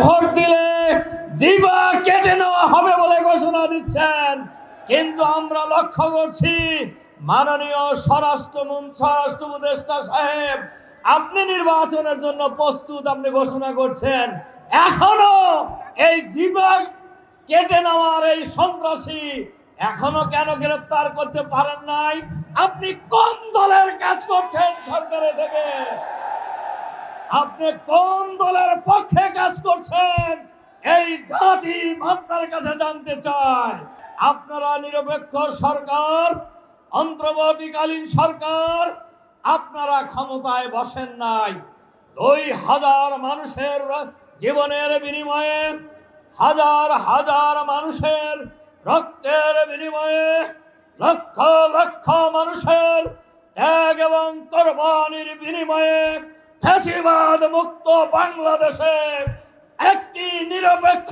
Vote দিলে জিহ্বা কেটে নেওয়া হবে বলে ঘোষণা দিচ্ছেন, কিন্তু আমরা লক্ষ্য করছি মাননীয় স্বরাষ্ট্র উপদেষ্টা সাহেব আপনি নির্বাচনের জন্য প্রস্তুত, আপনি ঘোষণা করছেন, এখনো এই জিহ্বা কেটে নেওয়ার এই সন্ত্রাসী এখনো কেন গ্রেফতার করতে পারেন নাই? আপনি কোন দলের কাজ করছেন সরকারে থেকে? আপনি কোন দলের পক্ষে কাজ করছেন? এই জাতি আপনার কাছে জানতে চায়। আপনারা নিরপেক্ষ সরকার, অন্তর্বর্তীকালীন সরকার, আপনারা ক্ষমতায় বসেন নাই। 2000 মানুষের জীবনের বিনিময়ে, হাজার হাজার মানুষের রক্তের বিনিময়ে, লক্ষ লক্ষ মানুষের ত্যাগ এবং কোরবানির বিনিময়ে ফ্যাসিবাদ মুক্ত বাংলাদেশে একটি নিরপেক্ষ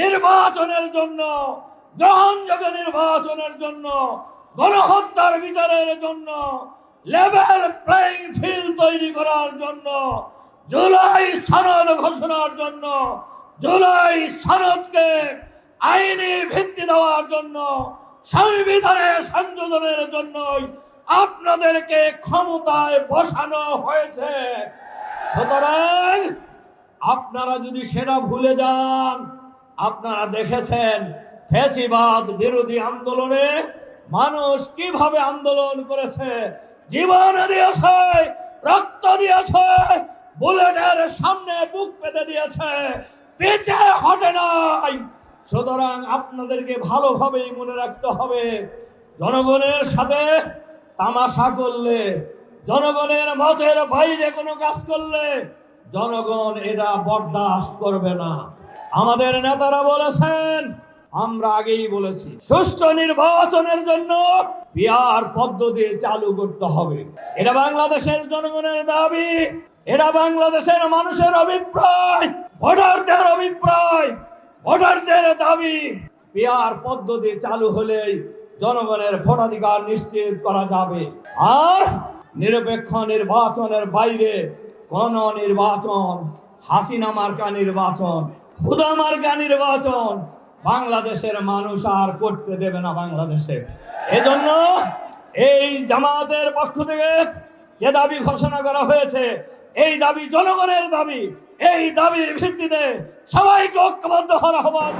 নির্বাচনের জন্য, গ্রহণযোগ্য নির্বাচনের জন্য, গণহত্যার বিচারের জন্য, লেভেল প্লেইং ফিল্ড তৈরি করার জন্য, জুলাই সনদ ঘোষণার জন্য, জুলাই সনদকে আইনি ভিত্তি দেওয়ার জন্য, সংবিধানে সংযোজনের জন্যই আপনাদেরকে ক্ষমতায় বসানো হয়েছে। সুতরাং আপনারা যদি সেটা ভুলে যান, আপনারা দেখেছেন ফ্যাসিবাদ বিরোধী আন্দোলনে মানুষ কিভাবে আন্দোলন করেছে, জীবন দিয়েছে, রক্ত দিয়েছে, বুলেটের সামনে বুক পেতে দিয়েছে, পিছে হটে নাই। সুতরাং আপনাদেরকে ভালোভাবেই মনে রাখতে হবে, জনগণের সাথে তামাশা করলে, জনগণের মতের বাইরে কোনো কাজ করলে জনগণ এটা বরদাস্ত করবে না। আমাদের নেতারা বলেছেন, আমরা আগেই বলেছি, সুষ্ঠু নির্বাচনের জন্য পিআর পদ্ধতি চালু করতে হবে। এটা বাংলাদেশের জনগণের দাবি, এটা বাংলাদেশের মানুষের অভিপ্রায়, ভোটারদের অভিপ্রায়, ভোটারদের দাবি। পিআর পদ্ধতি চালু হলেই জনগণের ভোটাধিকার নিশ্চিত করা যাবে। আর নিরপেক্ষ নির্বাচনের বাইরে কোন নির্বাচন, হাসিনা মার্কা নির্বাচন, হুদা মার্কা নির্বাচন বাংলাদেশের মানুষ আর করতে দেবে না বাংলাদেশে। এজন্য এই জামাতের পক্ষ থেকে যে দাবি ঘোষণা করা হয়েছে, এই দাবি জনগণের দাবি, এই দাবির ভিত্তিতে সবাইকে ঐক্যবদ্ধ হওয়ার আহ্বান।